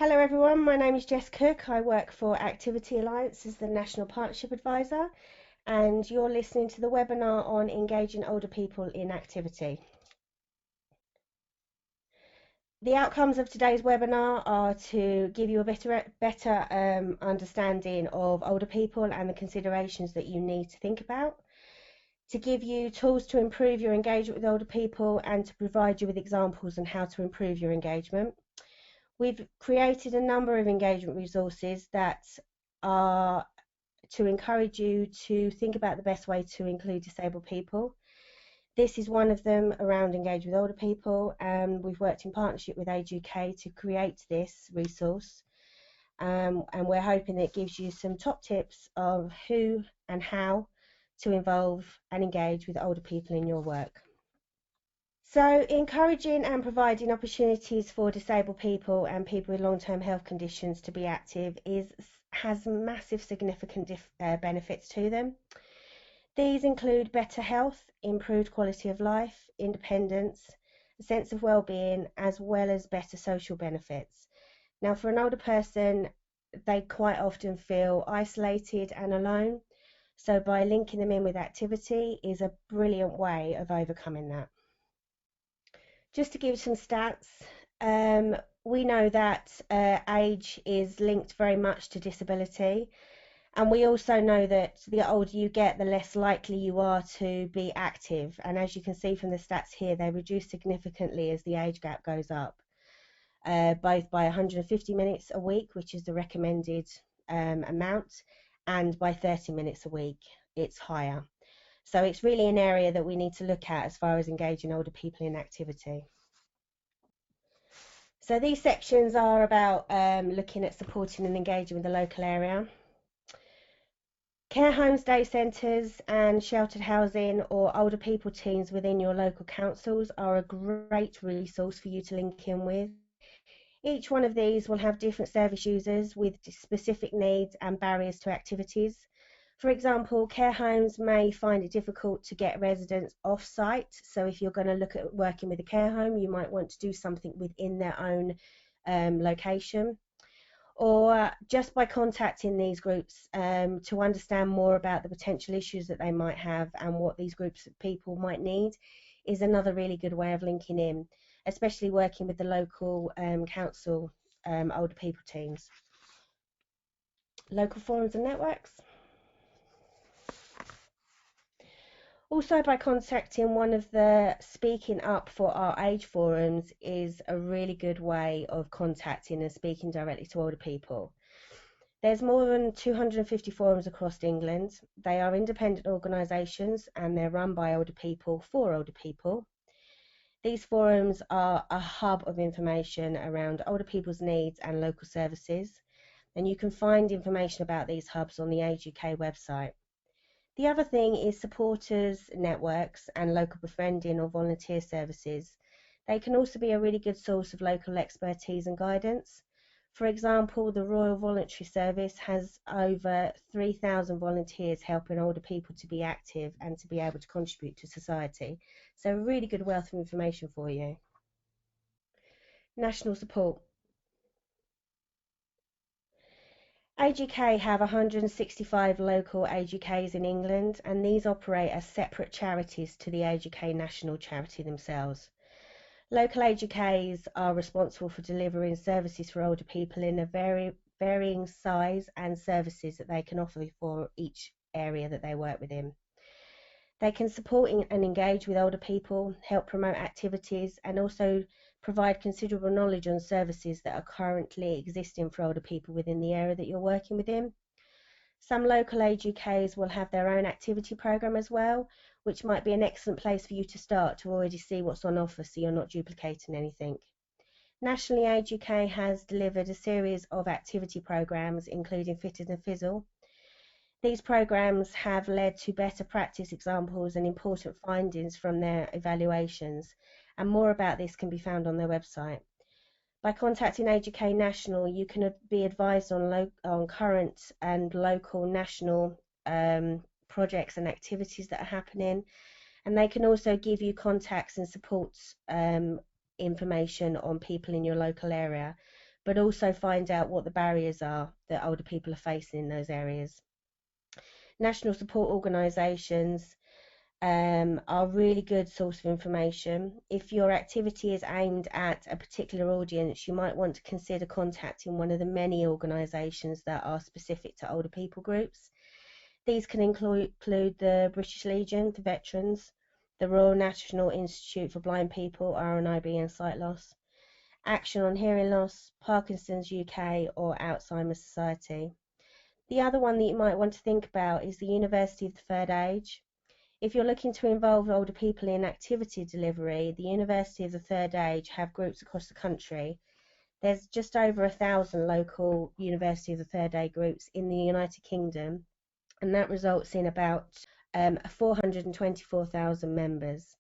Hello everyone, my name is Jess Cook. I work for Activity Alliance as the National Partnership Advisor, and you're listening to the webinar on engaging older people in activity. The outcomes of today's webinar are to give you a better understanding of older people and the considerations that you need to think about, to give you tools to improve your engagement with older people, and to provide you with examples on how to improve your engagement. We've created a number of engagement resources that are to encourage you to think about the best way to include disabled people. This is one of them around engage with older people, and we've worked in partnership with Age UK to create this resource, and we're hoping that it gives you some top tips of who and how to involve and engage with older people in your work. So encouraging and providing opportunities for disabled people and people with long-term health conditions to be active has massive significant benefits to them. These include better health, improved quality of life, independence, a sense of well-being, as well as better social benefits. Now, for an older person, they quite often feel isolated and alone, so by linking them in with activity is a brilliant way of overcoming that. Just to give some stats, we know that age is linked very much to disability, and we also know that the older you get, the less likely you are to be active. And as you can see from the stats here, they reduce significantly as the age gap goes up, both by 150 minutes a week, which is the recommended amount, and by 30 minutes a week, it's higher. So it's really an area that we need to look at as far as engaging older people in activity. So these sections are about looking at supporting and engaging with the local area. Care homes, day centres and sheltered housing or older people teams within your local councils are a great resource for you to link in with. Each one of these will have different service users with specific needs and barriers to activities. For example, care homes may find it difficult to get residents off-site, so if you're going to look at working with a care home, you might want to do something within their own location. Or just by contacting these groups to understand more about the potential issues that they might have and what these groups of people might need is another really good way of linking in, especially working with the local council older people teams. Local forums and networks. Also, by contacting one of the speaking up for our age forums is a really good way of contacting and speaking directly to older people. There's more than 250 forums across England. They are independent organisations and they're run by older people for older people. These forums are a hub of information around older people's needs and local services, and you can find information about these hubs on the Age UK website. The other thing is supporters networks and local befriending or volunteer services. They can also be a really good source of local expertise and guidance. For example, the Royal Voluntary Service has over 3,000 volunteers helping older people to be active and to be able to contribute to society. So a really good wealth of information for you. National support. Age UK have 165 local Age UKs in England, and these operate as separate charities to the Age UK national charity themselves. Local Age UKs are responsible for delivering services for older people in a varying size and services that they can offer for each area that they work within. They can support and engage with older people, help promote activities, and also provide considerable knowledge on services that are currently existing for older people within the area that you're working within. Some local Age UKs will have their own activity programme as well, which might be an excellent place for you to start to already see what's on offer so you're not duplicating anything. Nationally, Age UK has delivered a series of activity programmes, including Fitted and Fizzle. These programmes have led to better practice examples and important findings from their evaluations, and more about this can be found on their website. By contacting Age UK National, you can be advised on current and local national projects and activities that are happening, and they can also give you contacts and support information on people in your local area. but also find out what the barriers are that older people are facing in those areas. National support organisations are a really good source of information. If your activity is aimed at a particular audience, you might want to consider contacting one of the many organisations that are specific to older people groups. These can include the British Legion for veterans, the Royal National Institute for Blind People, RNIB and Sight Loss, Action on Hearing Loss, Parkinson's UK, or Alzheimer's Society. The other one that you might want to think about is the University of the Third Age. If you're looking to involve older people in activity delivery, the University of the Third Age have groups across the country. There's just over 1,000 local University of the Third Age groups in the United Kingdom, and that results in about 424,000 members.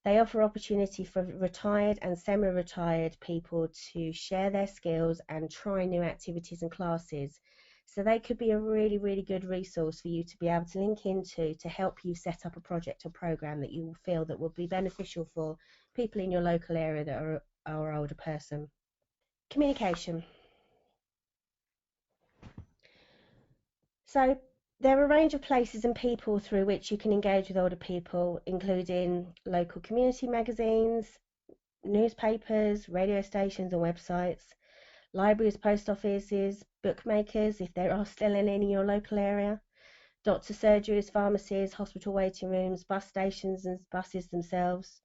They offer opportunity for retired and semi-retired people to share their skills and try new activities and classes. So they could be a really, really good resource for you to be able to link into to help you set up a project or program that you feel that will be beneficial for people in your local area that are an older person. Communication. So there are a range of places and people through which you can engage with older people, including local community magazines, newspapers, radio stations and websites, libraries, post offices, bookmakers, if there are still any in your local area, doctor surgeries, pharmacies, hospital waiting rooms, bus stations and buses themselves,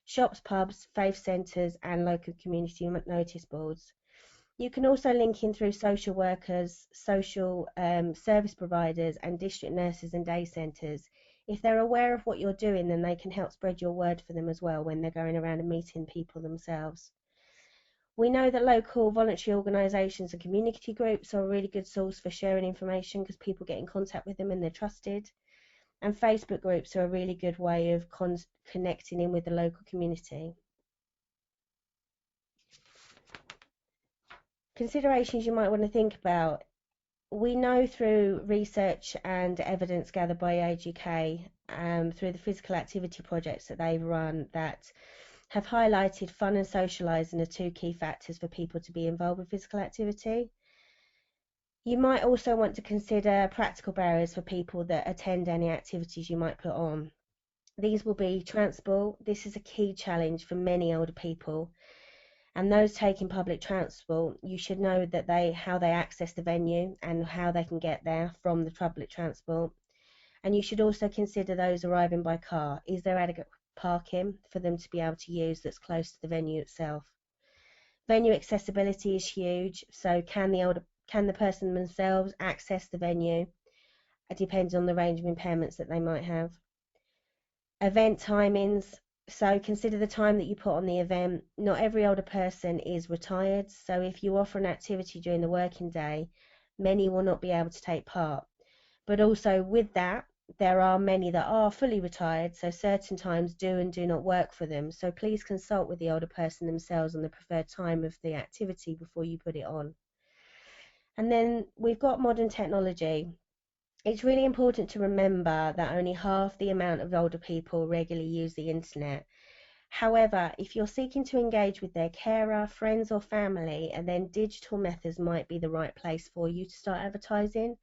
shops, pubs, faith centres and local community notice boards. You can also link in through social workers, social service providers and district nurses and day centres. If they're aware of what you're doing, then they can help spread your word for them as well when they're going around and meeting people themselves. We know that local voluntary organisations and community groups are a really good source for sharing information because people get in contact with them and they're trusted. And Facebook groups are a really good way of connecting in with the local community. Considerations you might want to think about. We know through research and evidence gathered by Age UK through the physical activity projects that they've run that have highlighted fun and socialising are two key factors for people to be involved with physical activity. You might also want to consider practical barriers for people that attend any activities you might put on. These will be transport. This is a key challenge for many older people. And those taking public transport, you should know that how they access the venue and how they can get there from the public transport. And you should also consider those arriving by car. Is there adequate parking for them to be able to use that's close to the venue itself? Venue accessibility is huge. So can the person themselves access the venue? It depends on the range of impairments that they might have. Event timings. So consider the time that you put on the event. Not every older person is retired, so if you offer an activity during the working day, many will not be able to take part. But also with that, there are many that are fully retired, so certain times do and do not work for them. So please consult with the older person themselves on the preferred time of the activity before you put it on. And then we've got modern technology. It's really important to remember that only half the amount of older people regularly use the internet. However, if you're seeking to engage with their carer, friends or family, and then digital methods might be the right place for you to start advertising.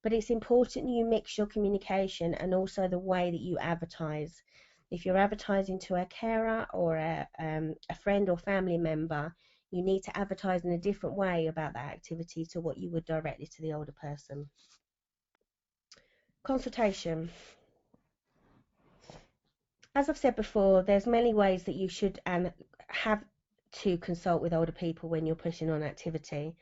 But it's important you mix your communication and also the way that you advertise. If you're advertising to a carer or a friend or family member, you need to advertise in a different way about that activity to what you would directly to the older person. Consultation. As I've said before, there's many ways that you should have to consult with older people when you're pushing on activity.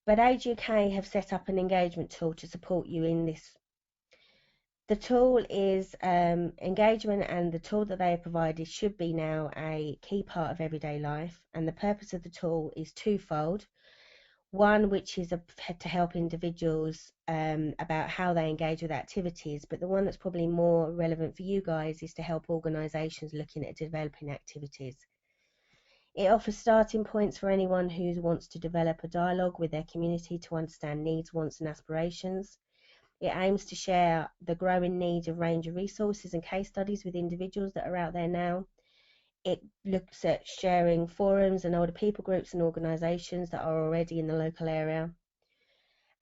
But Age UK have set up an engagement tool to support you in this. The tool is engagement, and the tool that they have provided should be now a key part of everyday life. And the purpose of the tool is twofold. One, which is to help individuals about how they engage with activities, but the one that's probably more relevant for you guys is to help organisations looking at developing activities. It offers starting points for anyone who wants to develop a dialogue with their community to understand needs, wants and aspirations. It aims to share the growing need of range of resources and case studies with individuals that are out there now. It looks at sharing forums and older people groups and organisations that are already in the local area.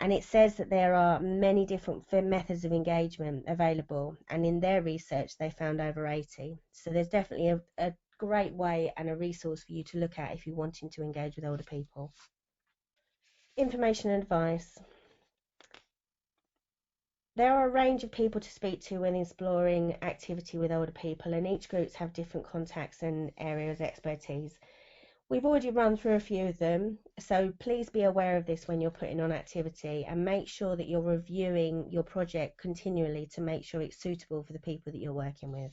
And it says that there are many different methods of engagement available, and in their research they found over 80. So there's definitely a great way and a resource for you to look at if you're wanting to engage with older people. Information and advice. There are a range of people to speak to when exploring activity with older people, and each groups have different contacts and areas of expertise. We've already run through a few of them, so please be aware of this when you're putting on activity, and make sure that you're reviewing your project continually to make sure it's suitable for the people that you're working with.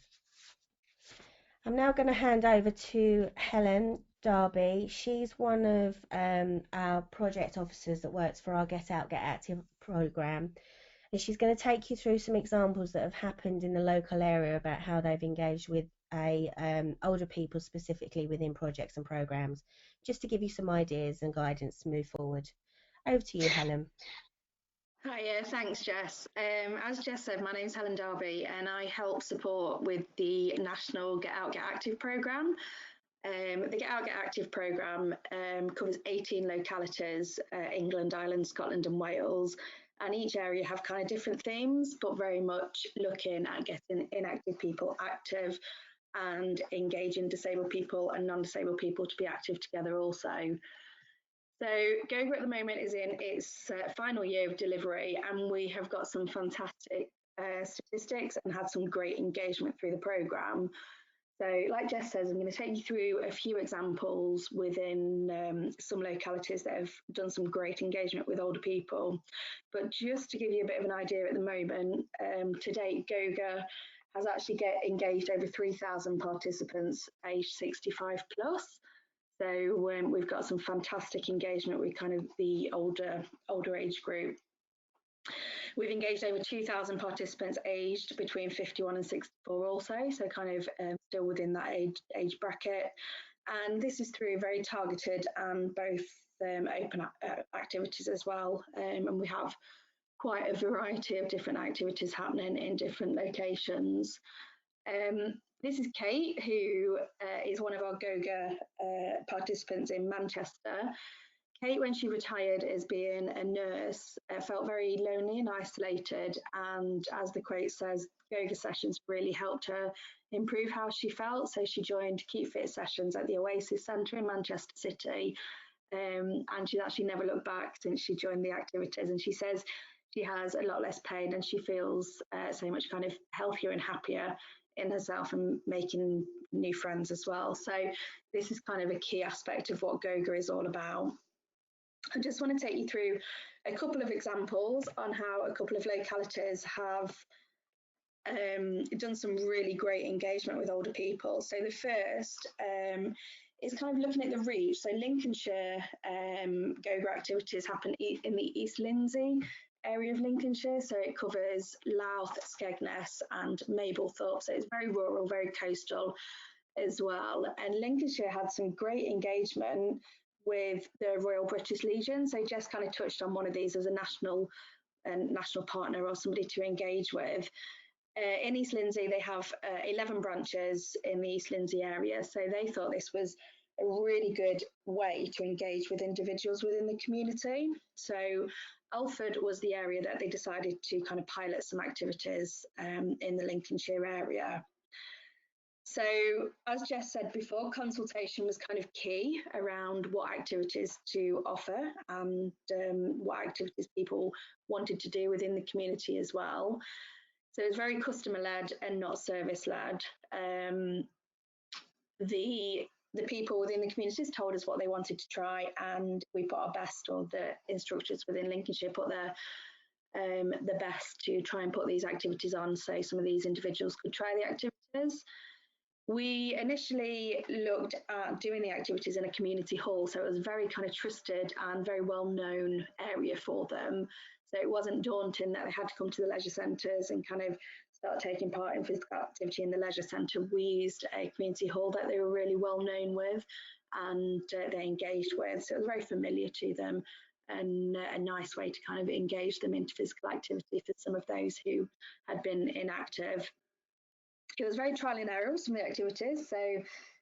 I'm now going to hand over to Helen Darby. She's one of our project officers that works for our Get Out, Get Active programme, and she's going to take you through some examples that have happened in the local area about how they've engaged with older people specifically within projects and programmes, just to give you some ideas and guidance to move forward. Over to you, Helen. Hi, thanks, Jess. As Jess said, my name's Helen Darby, and I help support with the National Get Out, Get Active programme. The Get Out, Get Active programme covers 18 localities, England, Ireland, Scotland and Wales, and each area have kind of different themes, but very much looking at getting inactive people active and engaging disabled people and non-disabled people to be active together also. So GOGA at the moment is in its final year of delivery, and we have got some fantastic statistics and had some great engagement through the programme. So like Jess says, I'm going to take you through a few examples within some localities that have done some great engagement with older people. But just to give you a bit of an idea at the moment, to date, GOGA has actually engaged over 3,000 participants aged 65 plus. So we've got some fantastic engagement with kind of the older age group. We've engaged over 2,000 participants aged between 51 and 64 also, so kind of still within that age bracket. And this is through very targeted and both open activities as well. And we have quite a variety of different activities happening in different locations. This is Kate, who is one of our GOGA participants in Manchester. Kate, when she retired as being a nurse, felt very lonely and isolated. And as the quote says, GOGA sessions really helped her improve how she felt. So she joined Keep Fit sessions at the Oasis Centre in Manchester City. And she's actually never looked back since she joined the activities. And she says she has a lot less pain and she feels so much kind of healthier and happier in herself and making new friends as well. So this is kind of a key aspect of what GOGA is all about. I just want to take you through a couple of examples on how a couple of localities have done some really great engagement with older people. So the first is kind of looking at the reach. So Lincolnshire GOGA activities happen in the East Lindsey area of Lincolnshire. So it covers Louth, Skegness and Mablethorpe. So it's very rural, very coastal as well. And Lincolnshire had some great engagement with the Royal British Legion. So Jess kind of touched on one of these as a national partner or somebody to engage with. In East Lindsey, they have 11 branches in the East Lindsey area. So they thought this was a really good way to engage with individuals within the community. So Alford was the area that they decided to kind of pilot some activities in the Lincolnshire area. So as Jess said before, consultation was kind of key around what activities to offer and what activities people wanted to do within the community as well. So it's very customer-led and not service-led. The people within the communities told us what they wanted to try, and we put our best, or the instructors within Lincolnshire put their the best to try and put these activities on, so some of these individuals could try the activities. We initially looked at doing the activities in a community hall, so it was a very kind of trusted and very well-known area for them. So it wasn't daunting that they had to come to the leisure centres and kind of start taking part in physical activity in the leisure centre. We used a community hall that they were really well known with and they engaged with, so it was very familiar to them and a nice way to kind of engage them into physical activity for some of those who had been inactive. It was very trial and error with some of the activities. So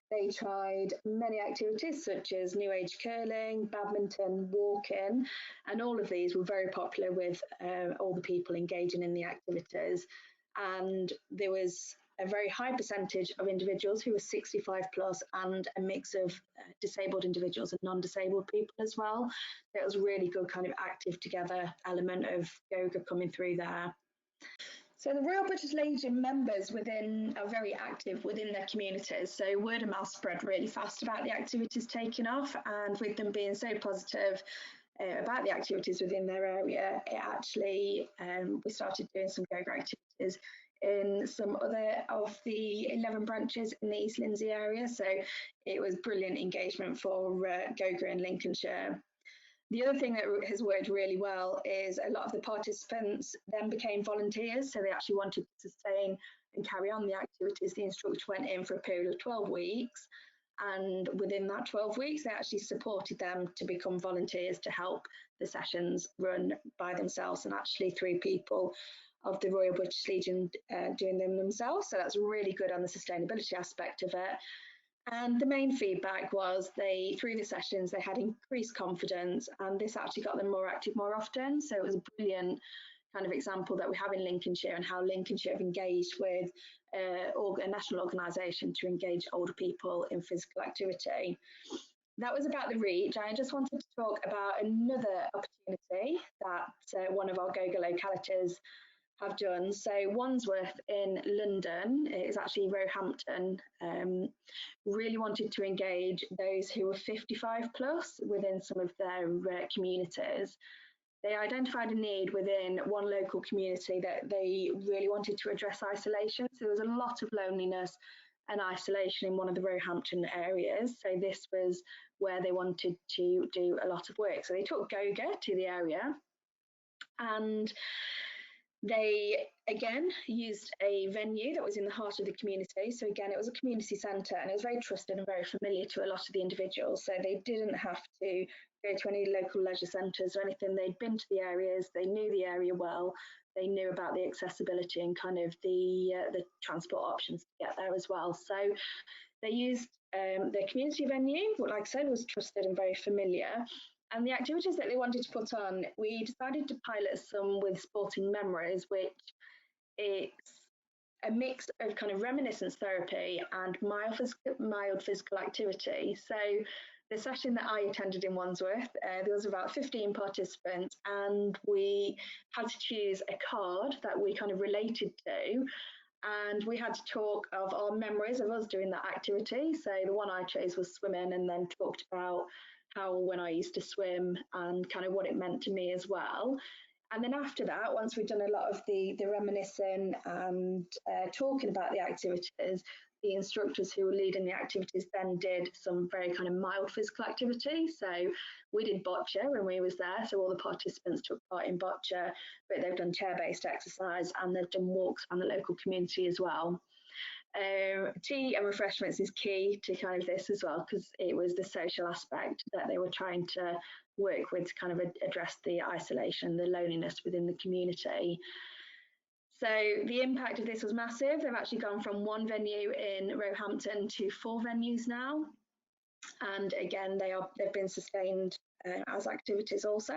They tried many activities such as New Age curling, badminton, walking, and all of these were very popular with all the people engaging in the activities. And there was a very high percentage of individuals who were 65 plus and a mix of disabled individuals and non-disabled people as well. So it was really good kind of active together element of yoga coming through there. So the Royal British Legion members are very active within their communities. So word of mouth spread really fast about the activities taking off, and with them being so positive about the activities within their area, it actually we started doing some yoga activities in some other of the 11 branches in the East Lindsey area. So it was brilliant engagement for yoga in Lincolnshire. The other thing that has worked really well is a lot of the participants then became volunteers, so they actually wanted to sustain and carry on the activities. The instructor went in for a period of 12 weeks, and within that 12 weeks they actually supported them to become volunteers to help the sessions run by themselves, and actually 3 people of the Royal British Legion doing them themselves. So that's really good on the sustainability aspect of it. And the main feedback was through the sessions, they had increased confidence, and this actually got them more active more often. So it was a brilliant kind of example that we have in Lincolnshire, and how Lincolnshire have engaged with a national organisation to engage older people in physical activity. That was about the reach. I just wanted to talk about another opportunity that one of our Goga localities have done. So Wandsworth in London, it is actually Roehampton, really wanted to engage those who were 55 plus within some of their communities. They identified a need within one local community that they really wanted to address isolation. So there was a lot of loneliness and isolation in one of the Roehampton areas. So this was where they wanted to do a lot of work. So they took Goga to the area, and they again used a venue that was in the heart of the community. So again, it was a community centre, and it was very trusted and very familiar to a lot of the individuals. So they didn't have to go to any local leisure centres or anything. They'd been to the areas, they knew the area well, they knew about the accessibility and kind of the transport options to get there as well. So they used their community venue, what, like I said, was trusted and very familiar. And the activities that they wanted to put on, we decided to pilot some with Sporting Memories, which it's a mix of kind of reminiscence therapy and mild physical activity. So the session that I attended in Wandsworth, there was about 15 participants, and we had to choose a card that we kind of related to. And we had to talk of our memories of us doing that activity. So the one I chose was swimming, and then talked about how when I used to swim and kind of what it meant to me as well. And then after that, once we'd done a lot of the reminiscing and talking about the activities, the instructors who were leading the activities then did some very kind of mild physical activity. So we did boccia when we was there. So all the participants took part in boccia, but they've done chair-based exercise, and they've done walks around the local community as well. Tea and refreshments is key to kind of this as well, because it was the social aspect that they were trying to work with to kind of address the isolation, the loneliness within the community. So the impact of this was massive. They've actually gone from one venue in Roehampton to 4 venues now. And again, they've been sustained as activities also.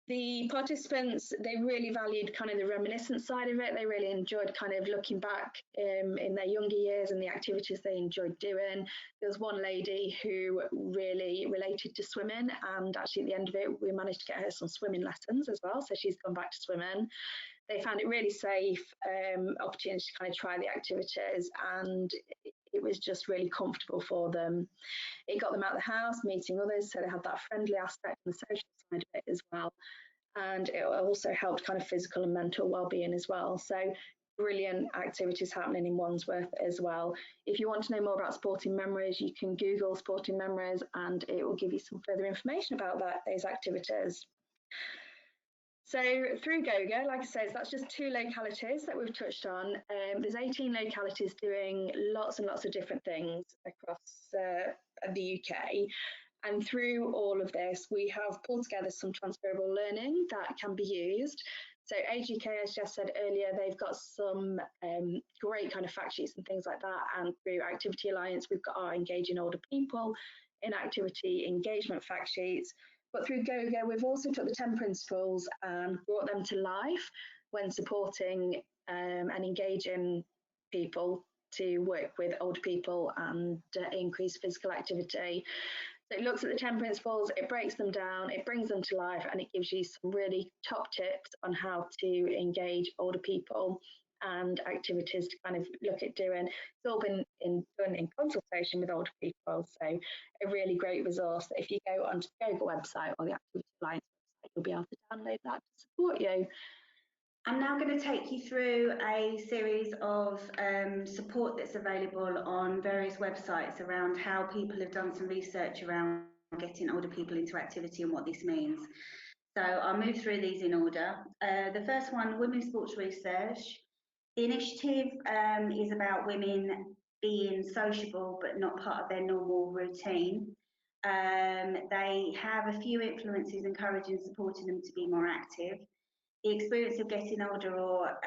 The participants, they really valued kind of the reminiscence side of it. They really enjoyed kind of looking back in their younger years and the activities they enjoyed doing. There was one lady who really related to swimming, and actually at the end of it, we managed to get her some swimming lessons as well. So she's gone back to swimming. They found it really safe, opportunity to kind of try the activities, and it was just really comfortable for them. It got them out of the house, meeting others, so they had that friendly aspect and the social side of it as well. And it also helped kind of physical and mental well-being as well. So brilliant activities happening in Wandsworth as well. If you want to know more about Sporting Memories, you can Google Sporting Memories, and it will give you some further information about those activities. So through Goga, like I said, that's just 2 localities that we've touched on. There's 18 localities doing lots and lots of different things across the UK. And through all of this, we have pulled together some transferable learning that can be used. So AGK, as Jess said earlier, they've got some great kind of fact sheets and things like that. And through Activity Alliance, we've got our Engaging Older People in Activity Engagement fact sheets. But through GoGo, we've also took the 10 principles and brought them to life when supporting and engaging people to work with older people and increase physical activity. So it looks at the 10 principles, it breaks them down, it brings them to life, and it gives you some really top tips on how to engage older people and activities to kind of look at doing. It's all been done in consultation with older people, so a really great resource that if you go onto the Google website or the Activity Alliance website, you'll be able to download that to support you. I'm now going to take you through a series of support that's available on various websites around how people have done some research around getting older people into activity and what this means. So I'll move through these in order. The first one, Women's Sports Research. The initiative is about women being sociable but not part of their normal routine. They have a few influences encouraging and supporting them to be more active. The experience of getting older or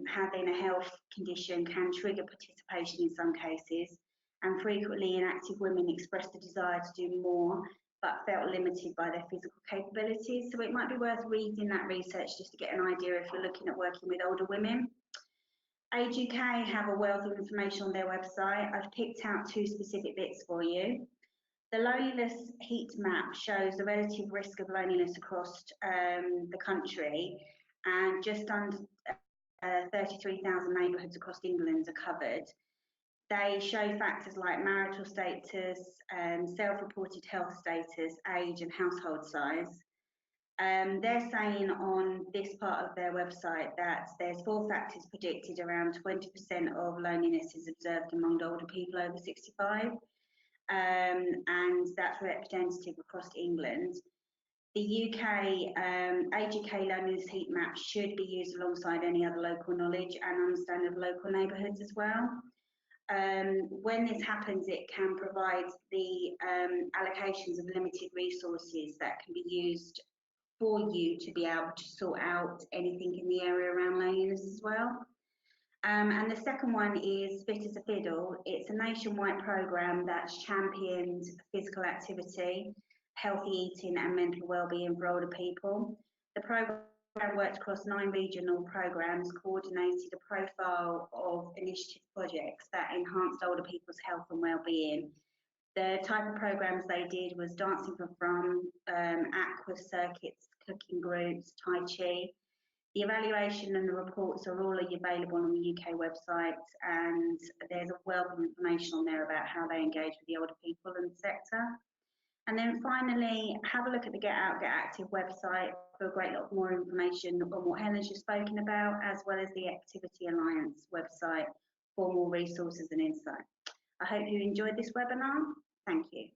having a health condition can trigger participation in some cases, and frequently inactive women express the desire to do more but felt limited by their physical capabilities. So it might be worth reading that research just to get an idea if you're looking at working with older women. Age UK have a wealth of information on their website. I've picked out two specific bits for you. The loneliness heat map shows the relative risk of loneliness across the country, and just under 33,000 neighbourhoods across England are covered. They show factors like marital status, self-reported health status, age and household size. They're saying on this part of their website that there's 4 factors predicted. Around 20% of loneliness is observed among older people over 65. And that's representative across England. The UK Age UK Loneliness Heat Map should be used alongside any other local knowledge and understanding of local neighbourhoods as well. When this happens, it can provide the allocations of limited resources that can be used for you to be able to sort out anything in the area around loneliness as well. And the second one is Fit as a Fiddle. It's a nationwide programme that's championed physical activity, healthy eating and mental wellbeing for older people. The programme worked across 9 regional programmes, coordinated a profile of initiative projects that enhanced older people's health and wellbeing. The type of programmes they did was dancing for fun, aqua circuits, cooking groups, Tai Chi. The evaluation and the reports are all available on the UK website, and there's a wealth of information on there about how they engage with the older people in the sector. And then finally, have a look at the Get Out, Get Active website for a great lot more information on what Helen's just spoken about, as well as the Activity Alliance website for more resources and insight. I hope you enjoyed this webinar. Thank you.